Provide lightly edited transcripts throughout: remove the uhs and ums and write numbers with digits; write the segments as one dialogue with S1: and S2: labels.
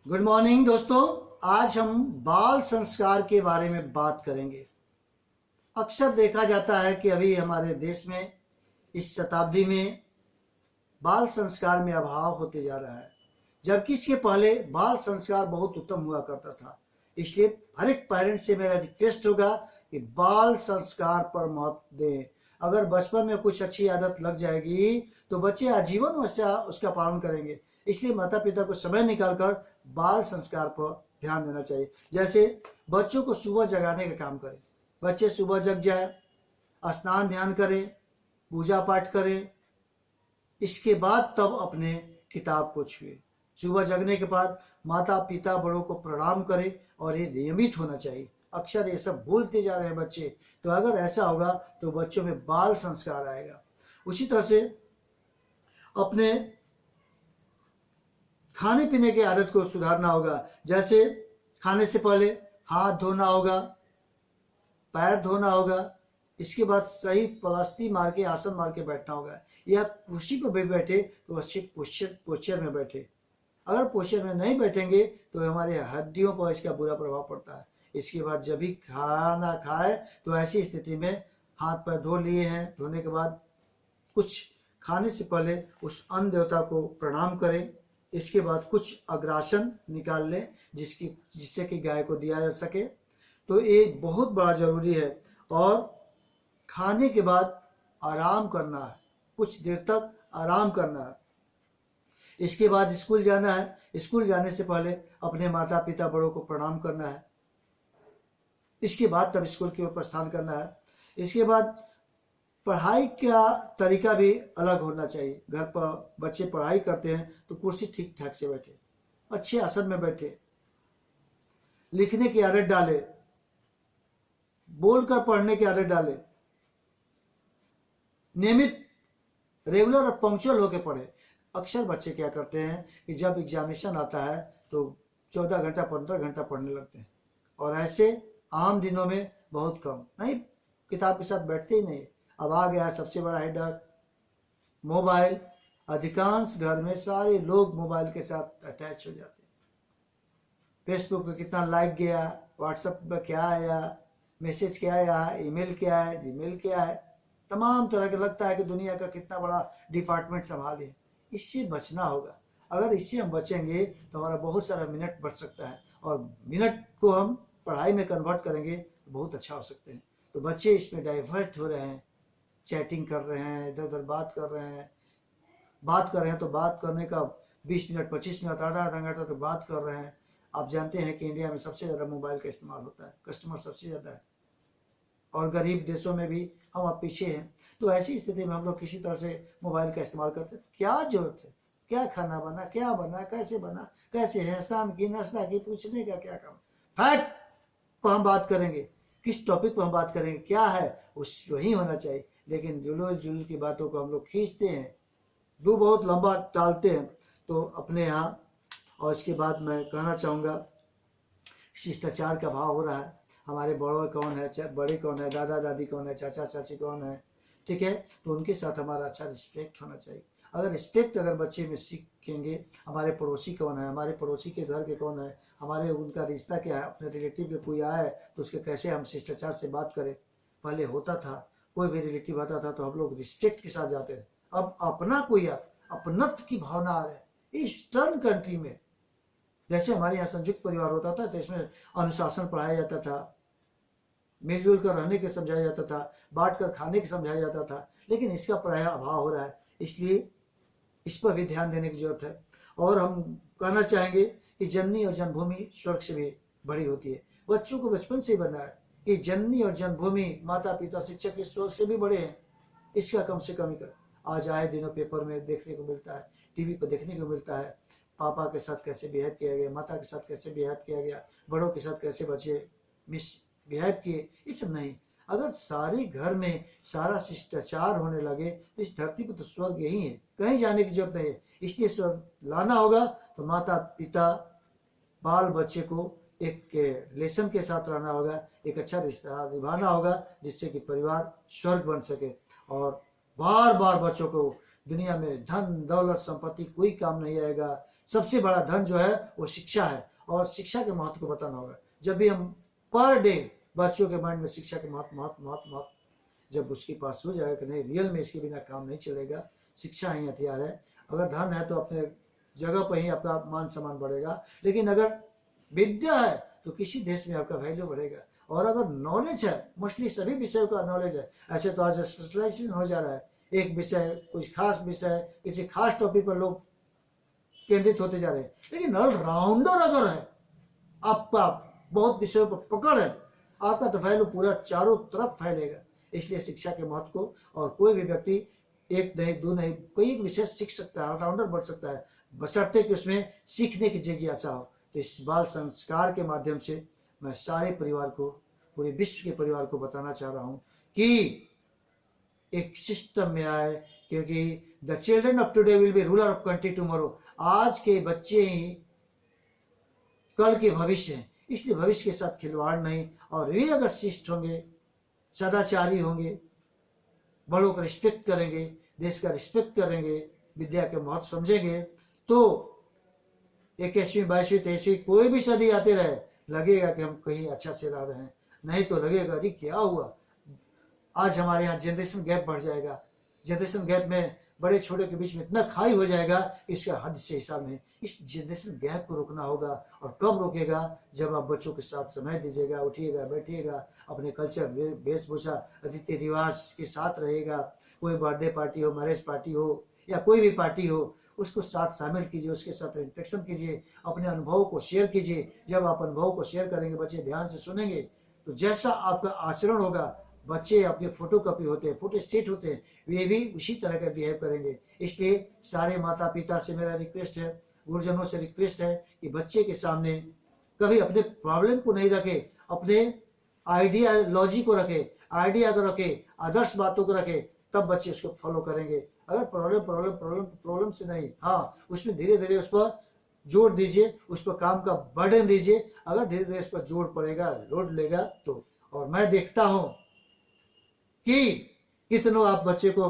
S1: Good morning दोस्तों। आज हम बाल संस्कार के बारे में बात करेंगे। अक्सर देखा जाता है कि अभी हमारे देश में इस शताब्दी में बाल संस्कार में अभाव होते जा रहा है, जबकि इसके पहले बाल संस्कार बहुत उत्तम हुआ करता था। इसलिए हर एक पेरेंट से मेरा रिक्वेस्ट होगा कि बाल संस्कार पर महत्व दें। अगर बचपन में कुछ अच्छी आदत लग जाएगी तो बच्चे आजीवन वैसा उसका पालन करेंगे। इसलिए माता पिता को समय निकालकर बाल संस्कार पर ध्यान देना चाहिए। जैसे बच्चों को सुबह जगाने का काम करें। बच्चे सुबह जग जाए, स्नान ध्यान करें, पूजा पाठ करें, इसके बाद तब अपने किताब को छुए। सुबह जगने के बाद माता पिता बड़ों को प्रणाम करें और ये नियमित होना चाहिए। अक्सर ये सब भूलते जा रहे हैं बच्चे, तो अगर ऐसा होगा तो बच्चों में बाल संस्कार आएगा। उसी तरह से अपने खाने पीने की आदत को सुधारना होगा। जैसे खाने से पहले हाथ धोना होगा, पैर धोना होगा, इसके बाद सही पलस्ती मार के आसन मार के बैठना होगा, या कुर्सी पर भी बैठे तो अच्छे पोस्चर में बैठे। अगर पोस्चर में नहीं बैठेंगे तो हमारे हड्डियों पर इसका बुरा प्रभाव पड़ता है। इसके बाद जब भी खाना खाए तो ऐसी स्थिति में हाथ पैर धो लिए हैं, धोने के बाद कुछ खाने से पहले उस अन्न देवता को प्रणाम करें। इसके बाद कुछ अग्रासन निकाल लें जिससे कि गाय को दिया जा सके। तो ये बहुत बड़ा जरूरी है। और खाने के बाद आराम करना है, कुछ देर तक आराम करना है। इसके बाद स्कूल जाना है। स्कूल जाने से पहले अपने माता पिता बड़ों को प्रणाम करना है। इसके बाद तब स्कूल की ओर प्रस्थान करना है। इसके बाद पढ़ाई का तरीका भी अलग होना चाहिए। घर पर बच्चे पढ़ाई करते हैं तो कुर्सी ठीक ठाक से बैठे, अच्छे आसन में बैठे, लिखने की आदत डाले, बोलकर पढ़ने की आदत डाले, नियमित रेगुलर और पंक्चुअल होकर पढ़े। अक्सर बच्चे क्या करते हैं कि जब एग्जामिनेशन आता है तो 14 घंटा 15 घंटा पढ़ने लगते हैं, और ऐसे आम दिनों में बहुत कम, नहीं किताब के साथ बैठते ही नहीं। अब आ गया सबसे बड़ा हेडक, मोबाइल। अधिकांश घर में सारे लोग मोबाइल के साथ अटैच हो जाते हैं। फेसबुक पे कितना लाइक गया, व्हाट्सएप पे क्या आया, मैसेज क्या आया, ईमेल क्या है, जीमेल क्या है, तमाम तरह का लगता है कि दुनिया का कितना बड़ा डिपार्टमेंट संभाले। इससे बचना होगा। अगर इससे हम बचेंगे तो हमारा बहुत सारा मिनट बच सकता है, और मिनट को हम पढ़ाई में कन्वर्ट करेंगे तो बहुत अच्छा हो सकते हैं। तो बच्चे इसमें डाइवर्ट हो रहे हैं, चैटिंग कर रहे हैं, इधर उधर बात कर रहे हैं। बात कर रहे हैं तो बात करने का 20 मिनट 25 मिनट आधा घंटा तो बात कर रहे हैं। आप जानते हैं कि इंडिया में सबसे ज़्यादा मोबाइल का इस्तेमाल होता है, कस्टमर सबसे ज़्यादा है, और गरीब देशों में भी हम अब पीछे हैं। तो ऐसी स्थिति में हम लोग किसी तरह से मोबाइल का इस्तेमाल करते हैं। क्या जरूरत है, क्या खाना बना, क्या बना, कैसे है, स्नान की, नाश्ता की, पूछने का क्या काम। फैक्ट पर हम बात करेंगे, किस टॉपिक पर हम बात करेंगे, क्या है उस वही होना चाहिए। लेकिन जुलूल जुलूल की बातों को हम लोग खींचते हैं, दो बहुत लंबा टालते हैं। तो अपने यहाँ, और इसके बाद मैं कहना चाहूँगा, शिष्टाचार का अभाव हो रहा है। हमारे बड़ों कौन है, बड़े कौन है, दादा दादी कौन है, चाचा चाची कौन है, ठीक है, तो उनके साथ हमारा अच्छा रिस्पेक्ट होना चाहिए। अगर रिस्पेक्ट अगर बच्चे में सीखेंगे, हमारे पड़ोसी कौन है, हमारे पड़ोसी के घर के कौन है, हमारे उनका रिश्ता क्या है, अपने रिलेटिव के कोई आया है तो उसके कैसे हम शिष्टाचार से बात करें। पहले होता था कोई भी रिलेटिव आता था तो हम लोग रिस्पेक्ट के साथ जाते थे। अब अपना कोई अपनत्व की भावना आ रही है ईस्टर्न कंट्री में। जैसे हमारे यहाँ संयुक्त परिवार होता था तो इसमें अनुशासन पढ़ाया जाता था, मिलजुल कर रहने के समझाया जाता था, बांट कर खाने के समझाया जाता था, लेकिन इसका प्रायः अभाव हो रहा है। इसलिए इस पर भी ध्यान देने की जरूरत है। और हम कहना चाहेंगे कि जननी और जन्मभूमि स्वर्ग से भी बड़ी होती है। बच्चों को बचपन से बनाए कि जननी और जन्मभूमि, माता पिता शिक्षक इस स्वर्ग से भी बड़े हैं, इसका कम से कम ही कर। आज आए दिनों पेपर में देखने को मिलता है, टीवी पर देखने को मिलता है, पापा के साथ कैसे बिहेव किया गया, माता के साथ कैसे बिहेव किया गया, बड़ों के साथ कैसे बच्चे मिस बिहेव किए, ये सब नहीं। अगर सारे घर में सारा शिष्टाचार होने लगे तो इस धरती पर तो स्वर्ग यही है, कहीं जाने की जरूरत नहीं है। इसलिए स्वर्ग लाना होगा तो माता पिता बाल बच्चे को एक रिलेशन के साथ रहना होगा, एक अच्छा रिश्ता निभाना होगा, जिससे कि परिवार स्वर्ग बन सके। और बार बार बच्चों को दुनिया में धन दौलत संपत्ति कोई काम नहीं आएगा। सबसे बड़ा धन जो है वो शिक्षा है, और शिक्षा के महत्व को बताना होगा। जब भी हम पर डे बच्चों के माइंड में शिक्षा के महत्व महत्व महत्व महत्व जब उसके पास हो जाएगा कि नहीं, रियल में इसके बिना काम नहीं चलेगा, शिक्षा ही हथियार है। अगर धन है तो अपने जगह पर ही आपका मान सम्मान बढ़ेगा, लेकिन अगर विद्या है तो किसी देश में आपका वैल्यू बढ़ेगा। और अगर नॉलेज है, मोस्टली सभी विषयों का नॉलेज है, ऐसे तो आज स्पेशलाइजेशन हो जा रहा है, एक विषय, कोई खास विषय, किसी खास टॉपिक पर लोग केंद्रित होते जा रहे हैं। लेकिन ऑलराउंडर अगर है, आपका बहुत विषयों पर पकड़ है, आपका तो वैल्यू पूरा चारों तरफ फैलेगा। इसलिए शिक्षा के महत्व को, और कोई भी व्यक्ति एक नहीं दो नहीं कोई एक विषय सीख सकता है, ऑलराउंडर बन सकता है, बशर्ते कि उसमें सीखने की जिज्ञासा हो। तो इस बाल संस्कार के माध्यम से मैं सारे परिवार को, पूरे विश्व के परिवार को बताना चाह रहा हूँ कि एक सिस्टम में आए, क्योंकि the children of today will be ruler of country tomorrow. आज के बच्चे ही कल के भविष्य हैं, इसलिए भविष्य के साथ खिलवाड़ नहीं। और वे अगर शिष्ट होंगे, सदाचारी होंगे, बड़ों का रिस्पेक्ट करेंगे, देश का रिस्पेक्ट करेंगे, विद्या के महत्व समझेंगे, तो 21वीं 22वीं 23वीं कोई भी सदी आते रहे, लगेगा कि हम कहीं अच्छा से रह रहे हैं, नहीं तो लगेगा अरे क्या हुआ। आज हमारे यहाँ जनरेशन गैप बढ़ जाएगा, जनरेशन गैप में बड़े छोटे के बीच में इतना खाई हो जाएगा, इसका हद से हिसाब नहीं। इस जनरेशन गैप को रोकना होगा। और कब रोकेगा? जब आप बच्चों के साथ समय दीजिएगा, उठिएगा, बैठिएगा, अपने कल्चर, वेशभूषा, अतिथि रिवाज के साथ रहेगा। कोई बर्थडे पार्टी हो, मैरिज पार्टी हो, या कोई भी पार्टी हो, उसको साथ शामिल कीजिए, उसके साथ इंटरेक्शन कीजिए, अपने अनुभव को शेयर कीजिए। जब आप अनुभव को शेयर करेंगे, बच्चे ध्यान से सुनेंगे, तो जैसा आपका आचरण होगा, बच्चे अपने फोटो कॉपी होते हैं, फोटो स्टेट होते हैं, वे भी उसी तरह का बिहेव करेंगे। इसलिए सारे माता पिता से मेरा रिक्वेस्ट है, गुरुजनों से रिक्वेस्ट है कि बच्चे के सामने कभी अपने प्रॉब्लम को नहीं रखे, अपने आइडियालॉजी को रखे, आइडिया को रखे, आदर्श बातों को रखे, तब बच्चे उसको फॉलो करेंगे। अगर प्रॉब्लम से नहीं, हाँ उसमें धीरे धीरे उस पर जोर दीजिए, उस पर काम का बर्डन दीजिए। अगर धीरे धीरे उस पर जोर पड़ेगा, लोड लेगा तो। और मैं देखता हूं कि कितनों आप बच्चे को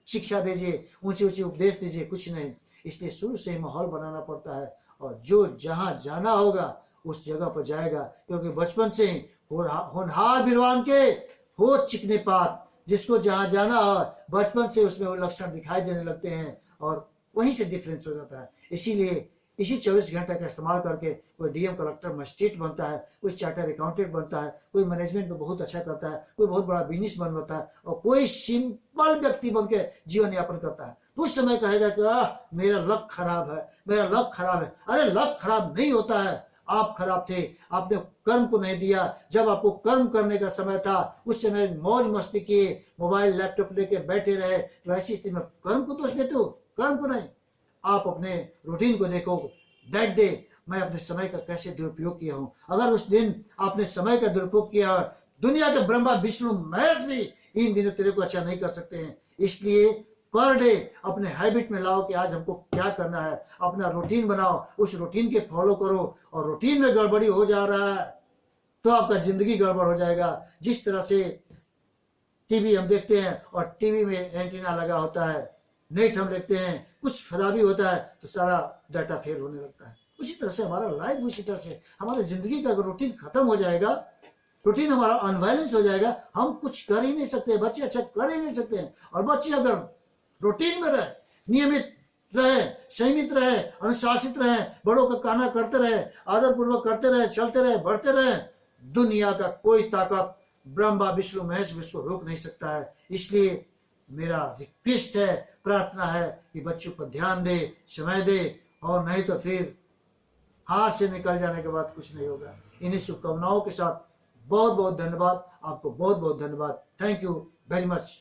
S1: शिक्षा दीजिए, ऊंची ऊंची उपदेश दीजिए, कुछ नहीं। इसलिए शुरू से ही माहौल बनाना पड़ता है, और जो जहां जाना होगा उस जगह पर जाएगा। क्योंकि बचपन से ही होनहार विद्वान के हो चिकने पात, जिसको जहां जाना है बचपन से उसमें वो लक्षण दिखाई देने लगते हैं, और वहीं से डिफरेंस हो जाता है। इसीलिए इसी 24 घंटे का इस्तेमाल करके कोई डीएम, कलेक्टर, मजिस्ट्रेट बनता है, कोई चार्टर अकाउंटेंट बनता है, कोई मैनेजमेंट में बहुत अच्छा करता है, कोई बहुत बड़ा बिजनेस बन बनता है, और कोई सिंपल व्यक्ति बन के जीवन यापन करता है। तो उस समय कहेगा कि मेरा लक खराब है, मेरा लक खराब है। अरे लक खराब नहीं होता है, आप खराब थे, आपने कर्म को नहीं दिया। जब आपको कर्म करने का समय था, उस समय मौज मस्ती किए, मोबाइल लैपटॉप लेके बैठे रहे, तो ऐसी स्थिति में कर्म को दोष देते हो? कर्म को नहीं। आप अपने रूटीन को देखो, दैट डे मैं अपने समय का कैसे दुरुपयोग किया हूं। अगर उस दिन आपने समय का दुरुपयोग किया, दुनिया के ब्रह्मा विष्णु महेश भी इन दिनों तेरे को अच्छा नहीं कर सकते हैं। इसलिए पर डे अपने हैबिट में लाओ कि आज हमको क्या करना है, अपना रूटीन बनाओ, उस रूटीन के फॉलो करो। और रूटीन में गड़बड़ी हो जा रहा है तो आपका जिंदगी गड़बड़ हो जाएगा। जिस तरह से टीवी हम देखते हैं और टीवी में एंटीना लगा होता है, नेट हम देखते हैं, कुछ खराबी होता है तो सारा डाटा फेल होने लगता है। उसी तरह से हमारा लाइफ, उसी तरह से हमारी जिंदगी का अगर रूटीन खत्म हो जाएगा, रूटीन हमारा अनबैलेंस हो जाएगा, हम कुछ कर ही नहीं सकते, बच्चे अच्छा कर ही नहीं सकते हैं। और बच्चे अगर रूटीन में रहे, नियमित रहे, संयमित रहे, अनुशासित रहे, बड़ों का कहना करते रहे, आदर पूर्वक करते रहे, चलते रहे, बढ़ते रहे, दुनिया का कोई ताकत, ब्रह्मा विष्णु महेश भी उसको रोक नहीं सकता है। इसलिए मेरा रिक्वेस्ट है, प्रार्थना है कि बच्चों पर ध्यान दे, समय दे, और नहीं तो फिर हाथ से निकल जाने के बाद कुछ नहीं होगा। इन्हीं शुभकामनाओं के साथ बहुत बहुत धन्यवाद, आपको बहुत बहुत धन्यवाद। Thank you very much.